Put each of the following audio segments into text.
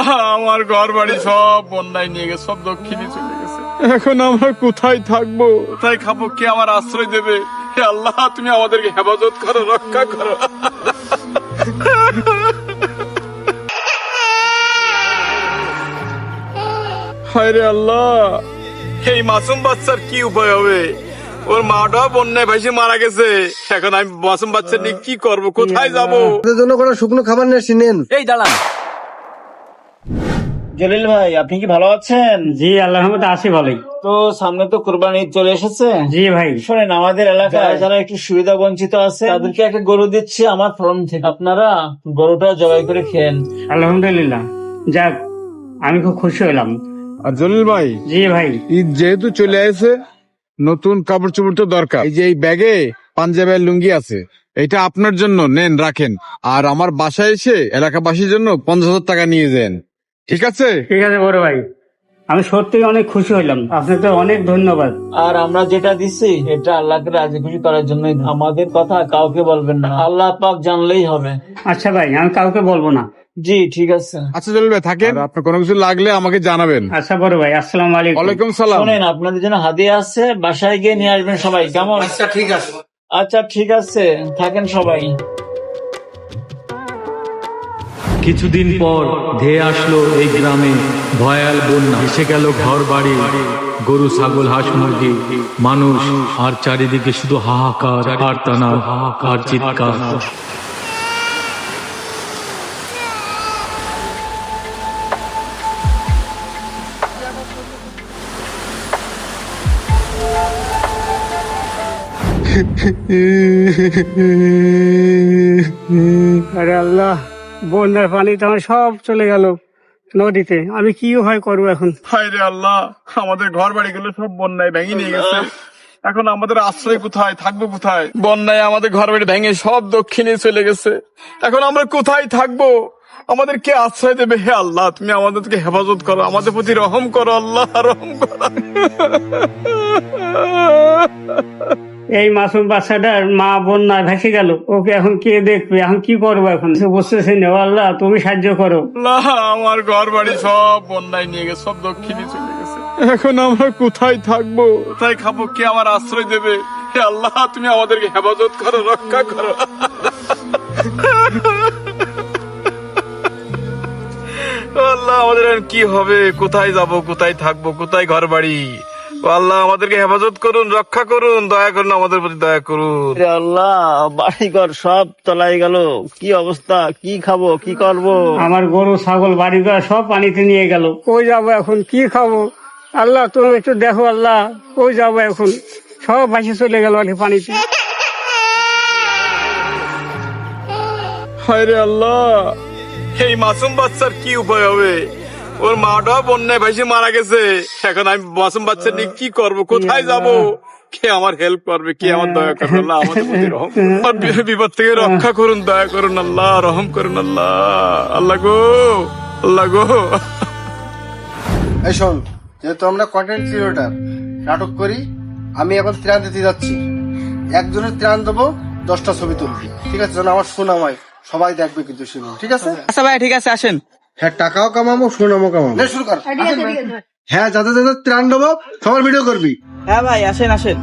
আল্লাহ, আমার ঘর বাড়ি সব বন্যায় নিয়ে গেছে, সব দক্ষিণে চলে গেছে। এখন আমরা কোথায় থাকবো, কোথায় খাবো, কে আমার আশ্রয় দেবে? হে আল্লাহ, তুমি আমাদেরকে হেফাজত করো, রক্ষা করো। হায় রে আল্লাহ, এই মাসুম বাচ্চার কি উপায় হবে? ওর মাটাও বন্যায় ভাইসে মারা গেছে। এখন আমি মাসুম বাচ্চা নিয়ে কি করব, কোথায় যাব? আপনাদের জন্য কোনো শুকনো খাবার নিয়ে নেন। এই দাঁড়ান, জলিল ভাই, আপনি কি ভালো আছেন? জি আল্লাহর রহমতে আছি ভালোই। তো সামনে তো কোরবানি ঈদ চলে এসেছে। জি ভাই। শোনেন, আমাদের এলাকায় যারা একটু সুবিধা বঞ্চিত আছে তাদেরকে একটা গরু দিচ্ছি আমার ফার্ম থেকে, আপনারা গরুটা জবাই করে খেন। আলহামদুলিল্লাহ, যাক আমি খুব খুশি হলাম। আর জলিল ভাই, জি ভাই। ঈদ যেহেতু চলে আসে, নতুন কাপড় চোপড় তো দরকার। এই যে এই ব্যাগে পাঞ্জাবের লুঙ্গি আছে, এটা আপনার জন্য নেন, রাখেন। আর আমার বাসায় এসে এলাকাবাসীর জন্য 50,000 টাকা নিয়ে যান, ঠিক আছে? ঠিক আছে বড় ভাই, আমি সত্যি অনেক খুশি হইলাম, আপনাকে অনেক ধন্যবাদ। আর আমরা যেটা দিচ্ছি এটা আল্লাহকে রাজি খুশি করার জন্য, আমাদের কথা কাউকে বলবেন না, আল্লাহ পাক জানলেই হবে। আচ্ছা ভাই, আমি কাউকে বলবো না। জি ঠিক আছে। আচ্ছা জলিল ভাই, থাকেন। আর আপনার কোনো কিছু লাগলে আমাকে জানাবেন। আচ্ছা বড় ভাই, আসসালামু আলাইকুম। ওয়ালাইকুম সালাম। শোনেন, আপনাদের জন্য হাদিয়া আছে, বাসায় গিয়ে নিয়ে আসবেন সবাই, কেমন? আচ্ছা ঠিক আছে। আচ্ছা ঠিক আছে, থাকেন সবাই। কিছুদিন পর ধেয়ে আসলো এই গ্রামে ভয়াল বন্যা। এসে গেল ঘর বাড়ি, গরু ছাগল হাঁস মুরগি, মানুষ, আর চারিদিকে শুধু হাহাকার আর টানা হাহাকার চিৎকার। আরে আল্লাহ, বন্যার পানি তো আমার সব চলে গেল নদীতে, আমি কি হয় করবো এখন? হায় রে আল্লাহ, আমাদের ঘর বাড়িগুলো সব বন্যায় ভেঙে নিয়ে গেছে। এখন আমাদের আশ্রয় কোথায়, থাকবো কোথায়? বন্যায় আমাদের ঘর বাড়ি ভেঙে সব দক্ষিণে চলে গেছে। এখন আমরা কোথায় থাকবো? আমাদের কে আশ্রয় দেবে? হে আল্লাহ, তুমি আমাদেরকে হেফাজত করো, আমাদের প্রতি রহম করো, আল্লাহ রহম করো। এই মাসুম বাচ্চাটার মা বন্যায় ভেসে গেল, ওকে এখন কে দেখবে? এখন কি করবো? এখন বুঝতেছি না। আল্লাহ তুমি সাহায্য করো। আল্লাহ, আমার ঘর বাড়ি সব বন্যায় নিয়ে গেছে, সব দক্ষিণে চলে গেছে। এখন আমরা কোথায় থাকবো, কোথায় খাবো, কে আমার আশ্রয় দেবে? হে আল্লাহ, তুমি আমাদেরকে হেফাজত করো, রক্ষা করো। আল্লাহ, আমাদের এখন কি হবে? কোথায় যাব, কোথায় থাকবো, কোথায় ঘর বাড়ি? ও আল্লাহ, আমাদেরকে হেফাজত করুন, রক্ষা করুন, দয়া করুন, আমাদের প্রতি দয়া করুন। রে আল্লাহ, বাড়িঘর সব তলায় গেল, কি অবস্থা, কি খাবো, কি করবো? আমার গরু ছাগল বাড়িঘর সব পানিতে নিয়ে গেল, কই যাবো এখন, কি খাবো? আল্লাহ তুমি একটু দেখো, আল্লাহ কই যাবো এখন? সব ভাসে চলে গেল পানিতে। হায় রে আল্লাহ, এই মাসুম বাচ্চার কি উপায় হবে? ওর মাটাও বন্যায় ভাইসে মারা গেছে। এখন আমি মাসুম বাচ্চা নিয়ে কি করব, কোথায় যাব? কে আমার হেল্প করবে, কে আমার দয়া করবে? আল্লাহ, আমাদের প্রতি রহম করুন, আমার বিপদ থেকে রক্ষা করুন, দয়া করুন, আল্লাহ রহম করুন, আল্লাহ। আল্লাহ গো, আল্লাহ গো। এই শোন, যেহেতু আমরা কন্টেন্ট ক্রিয়েটর, নাটক করি, আমি এখন ত্রাণ দিতে যাচ্ছি। একজনের ত্রাণ দেবো, 10টা ছবি তুলবি, ঠিক আছে? যেন আমার সুনাম হয়, সবাই দেখবে কিন্তু সুনাম, ঠিক আছে? আচ্ছা ভাই, ঠিক আছে, আসেন। হ্যাঁ, টাকাও কামাবো, সুনামও কামাবো। নে, শুরু কর। হ্যাঁ, যাতে যাতে ত্রাণ দেবো সবার ভিডিও করবি, হ্যাঁ ভাই, আসেন আসেন।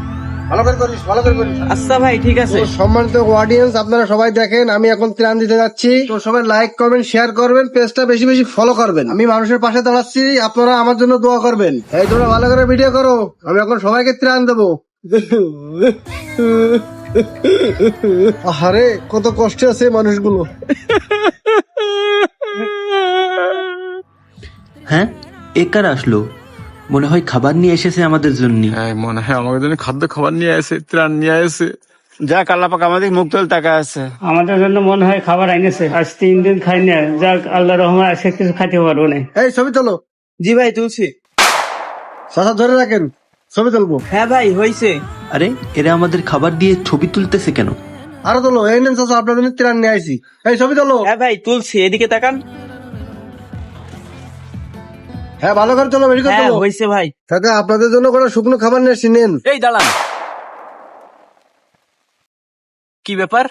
ভালো করে করিস, ভালো করে করিস। আচ্ছা ভাই, ঠিক আছে। তো সম্মানিত অডিয়েন্স, আপনারা সবাই দেখেন, আমি এখন ত্রাণ দিতে যাচ্ছি। তো সবাই লাইক কমেন্ট শেয়ার করবেন, পেজটা বেশি বেশি ফলো করবেন। আমি মানুষের পাশে দাঁড়াচ্ছি, আপনারা আমার জন্য দোয়া করবেন। এই তোমরা ভালো করে ভিডিও করো, আমি এখন সবাইকে ত্রাণ দেবো। আরে কত কষ্টে আছে এই মানুষগুলো। হ্যাঁ, এ কার আসলো? মনে হয় খাবার নিয়ে এসেছে আমাদের জন্য। হ্যাঁ, মনে হয় আমাদের জন্য খাদ্য খাবার নিয়ে আসে, ত্রাণ নিয়ে আসে। যাক, আল্লাহ পাক আমাদের মুখ তুলে তাকায় আছে। আমাদের জন্য মনে হয় খাবার আইনেছে, আজ 3 দিন খাই না। যাক, আল্লাহ রহমান, আজকে কিছু খাইতে পারবো না। এই ছবি তোলো। জি ভাই, তুলছি। চাচা ধরে রাখেন, ছবি তুলবো। হ্যাঁ ভাই, হয়েছে। আরে, এরা আমাদের খাবার দিয়ে ছবি তুলতেছে কেন? আরো তোলো। এই নেন চাচা, আপনার জন্য ত্রাণ নিয়ে আইছি। এই ছবি তোলো। হ্যাঁ ভাই, তুলছি, এদিকে তাকান। হ্যাঁ, ভালো করে তোলো, বেশি করে হ্যাঁ, তোলো। হয়েছে ভাই। কাকা, আপনাদের জন্য কোনো শুকনো খাবার নিয়ে নেন। এই দাঁড়ান, কি ব্যাপার?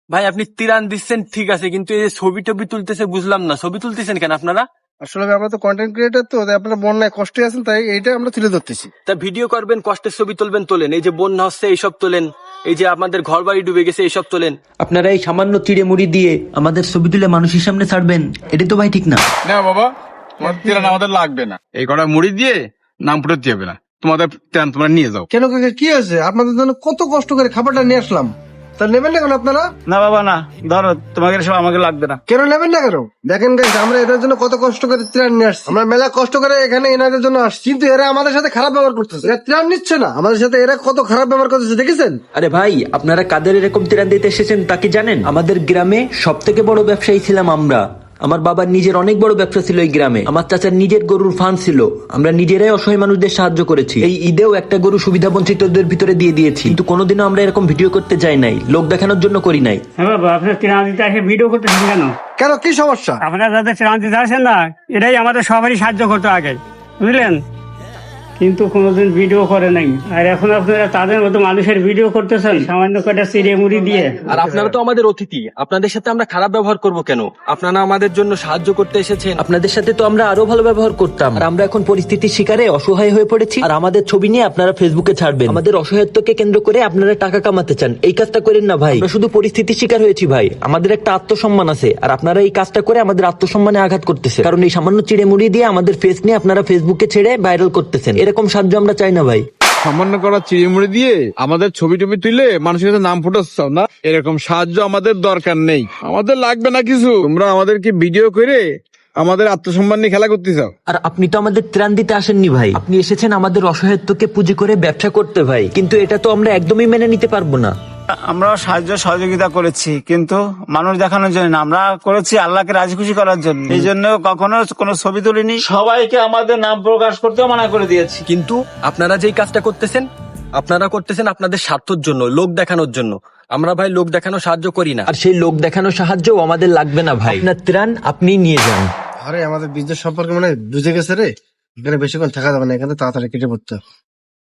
ভাই আপনি তিরান দিচ্ছেন ঠিক আছে, কিন্তু এই যে ছবি টবি তুলতেছে বুঝলাম না, ছবি তুলতেছেন কেন আপনারা? আসলে ভাই আমরা তো কন্টেন্ট ক্রিয়েটার, তো তাই আপনারা বন্যায় কষ্টে আছেন, তাই এইটা আমরা তুলে ধরতেছি। তা ভিডিও করবেন, কষ্টের ছবি তুলবেন, তোলেন। এই যে বন্যা হচ্ছে এইসব তোলেন, এই যে আমাদের ঘর বাড়ি ডুবে গেছে এইসব তোলেন। আপনারা এই সামান্য চিড়ে মুড়ি দিয়ে আমাদের ছবি তুলে মানুষের সামনে ছাড়বেন, এটা তো ভাই ঠিক না। না বাবা, তোমার তিরান আমাদের লাগবে না, এই কটা মুড়ি দিয়ে নাম ফুটাতে হবে না, তোমাদের তিরান তোমরা নিয়ে যাও। কেন কাকা কি হয়েছে? আপনাদের জন্য কত কষ্ট করে খাবারটা নিয়ে আসলাম, তা নেবেন না কেন আপনারা? না বাবা না, ধরো তোমাকে সব আমাকে লাগবে না। কেন নেবেন না কেন? দেখেন গাইস, আমরা এদের জন্য কত কষ্ট করে ত্রাণ নিয়ে আসছি, আমরা মেলা কষ্ট করে এখানে এনাদের জন্য আসছি, কিন্তু এরা আমাদের সাথে খারাপ ব্যবহার করতেছে। এরা ত্রাণ নিচ্ছে না, আমাদের সাথে এরা কত খারাপ ব্যবহার করতেছে দেখেছেন? আরে ভাই, আপনারা কাদের এরকম ত্রাণ দিতে এসেছেন তা কি জানেন? আমাদের গ্রামে সব থেকে বড় ব্যবসায়ী ছিলাম আমরা। আমার বাবার নিজের অনেক বড় ব্যবসা ছিল এই গ্রামে। আমার চাচার নিজের গরুর ফার্ম ছিল। আমরা নিজেরাই অসহায় মানুষদের সাহায্য করেছি। এই ঈদেও একটা গরু সুবিধা বঞ্চিতদের ভিতরে দিয়ে দিয়েছি, কিন্তু কোনোদিনও আমরা এরকম ভিডিও করতে যাই নাই, লোক দেখানোর জন্য করি নাই। হ্যাঁ বাবা, আপনার ত্রাণ দিতে এসে ভিডিও করতেছেন কেন? কেন, কি সমস্যা? আপনারা যাদের ত্রাণ দিতে আসেন না, এটাই আমাদের সবারই সাহায্য করতে আগে, বুঝলেন? কিন্তু কোনোদিন ভিডিও করে নাই, আর এখন আপনারা তাদের মতো মানুষের ভিডিও করতেছেন সামান্য কটা চিড়ে মুড়ি দিয়ে। আর আপনারা তো আমাদের অতিথি, আপনাদের সাথে আমরা খারাপ ব্যবহার করব কেন? আপনারা আমাদের জন্য সাহায্য করতে এসেছেন। আপনাদের সাথে তো আমরা আরো ভালো ব্যবহার করতাম, আর আমরা এখন পরিস্থিতির শিকারে অসহায় হয়ে পড়েছি, আর আমাদের ছবি নিয়ে আপনারা ফেসবুকে ছাড়বেন। আমাদের অসহায়ত্বকে কেন্দ্র করে আপনারা টাকা কামাতে চান, এই কাজটা করেন না ভাই। আমরা শুধু পরিস্থিতির শিকার হয়েছি ভাই, আমাদের একটা আত্মসম্মান আছে, আর আপনারা এই কাজটা করে আমাদের আত্মসম্মানে আঘাত করতেছে। কারণ এই সামান্য চিড়ে মুড়ি দিয়ে আমাদের ফেস নিয়ে আপনারা ফেসবুকে ছেড়ে ভাইরাল করতেছেন। এরকম সাহায্য আমরা চাই না ভাই। সামান্য করা চিড়িমুড়ি দিয়ে আমাদের ছবি টবি তুলে মানুষের কাছে নাম ফুটাচ্ছ না, এরকম সাহায্য আমাদের দরকার নেই, আমাদের লাগবে না কিছু। তোমরা আমাদেরকে ভিডিও করে আমাদের আত্মসম্মান নিয়ে খেলা করতে চাও। আর আপনি তো আমাদের ত্রাণ দিতে আসেননি ভাই, আপনি এসেছেন আমাদের অসহায়ত্বকে পুঁজি করে ব্যবসা করতে ভাই, কিন্তু এটা তো আমরা একদমই মেনে নিতে পারবো না। আমরা সাহায্য সহযোগিতা করেছি, কিন্তু মানুষ দেখানোর জন্য না, আমরা করেছি আল্লাহকে রাজি খুশি করার জন্য। এই জন্য কখনো কোনো ছবি তুলিনি, সবাইকে আমাদের নাম প্রকাশ করতে মানা করে দিয়েছি। কিন্তু আপনারা যেই কাজটা করতেছেন, আপনারা করতেছেন আপনাদের স্বার্থের জন্য, লোক দেখানোর জন্য। আমরা ভাই লোক দেখানো সাহায্য করি না। আর সেই লোক দেখানো সাহায্য আমাদের লাগবে না ভাই, আপনার ত্রাণ আপনি নিয়ে যান। আরে আমাদের বিজনেস সম্পর্কে মানে বুঝে গেছে রে, এখানে বেশিক্ষণ থাকা যাবে না, এখানে তাড়াতাড়ি কেটে পড়তে হবে।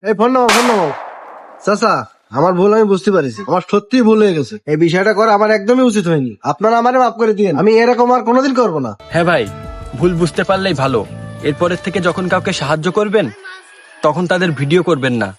এই ফোন নাও, ফোন নাও। চাচা, আমার ভুল আমি বুঝতে পারিছি, আমার সত্যি ভুল হয়ে গেছে, এই বিষয়টা করা আমার একদমই উচিত হয়নি, আপনারা আমারে মাফ করে দিন, আমি এরকম আর কোনোদিন করবো না। হ্যাঁ ভাই, ভুল বুঝতে পারলেই ভালো। এরপরের থেকে যখন কাউকে সাহায্য করবেন তখন তাদের ভিডিও করবেন না,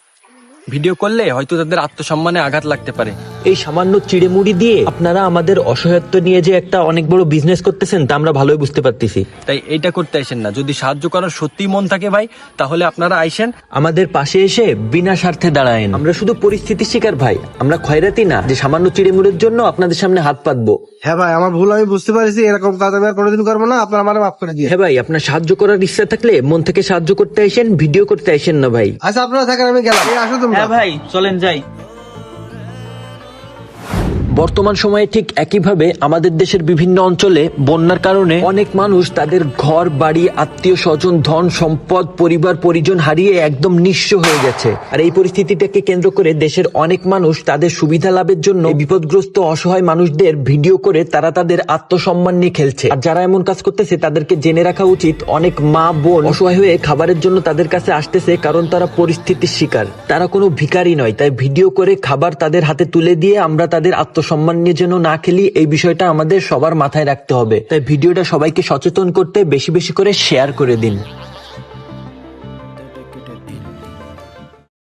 ভিডিও করলে হয়তো তাদের আত্মসম্মানে আঘাত লাগতে পারে। এই সামান্য চিড়ে মুড়ি দিয়ে আপনারা আমাদের অসহায়ত্ব নিয়ে যে একটা অনেক বড় বিজনেস করতেছেন তা আমরা ভালোই বুঝতে পারতেছি। তাই এইটা করতে আইসেন না। যদি সাহায্য করার সত্যি মন থাকে ভাই, তাহলে আপনারা আইসেন, আমাদের পাশে এসে বিনা স্বার্থে দাঁড়ায়েন। আমরা শুধু পরিস্থিতির শিকার ভাই, আমরা খয়রাতি না যে সামান্য চিড়ে মুড়ির জন্য আপনাদের সামনে হাত পাতবো। হ্যাঁ ভাই, আমার ভুল আমি বুঝতে পারছি, এরকম কাজ আমি আর কোনোদিন করবো না, আপনারা আমারে মাফ করে দিন। হ্যাঁ ভাই, আপনার সাহায্য করার ইচ্ছা থাকলে মন থেকে সাহায্য করতে আইসেন, ভিডিও করতে আইসেন না ভাই। আচ্ছা আপনারা থাকেন, আমি গেলাম। এই আসো তোমরা। হ্যাঁ ভাই, চলেন যাই। বর্তমান সময়ে ঠিক একইভাবে আমাদের দেশের বিভিন্ন অঞ্চলে বন্যার কারণে অনেক মানুষ তাদের ঘর বাড়ি, আত্মীয় স্বজন, ধন সম্পদ, পরিবার পরিজন হারিয়ে একদম নিঃস্ব হয়ে গেছে। আর এই পরিস্থিতিটাকে কেন্দ্র করে দেশের অনেক মানুষ তাদের সুবিধা লাভের জন্য এই বিপদগ্রস্ত অসহায় মানুষদের ভিডিও করে তারা তাদের আত্মসম্মান নিয়ে খেলছে। আর যারা এমন কাজ করতেছে তাদেরকে জেনে রাখা উচিত, অনেক মা বোন অসহায় হয়ে খাবারের জন্য তাদের কাছে আসতেছে, কারণ তারা পরিস্থিতির শিকার, তারা কোনো ভিখারি নয়। তাই ভিডিও করে খাবার তাদের হাতে তুলে দিয়ে আমরা তাদের সম্মান নিয়ে যেন না খেলি, এই বিষয়টা আমাদের সবার মাথায় রাখতে হবে। তাই ভিডিওটা সবাইকে সচেতন করতে বেশি বেশি করে শেয়ার করে দিন।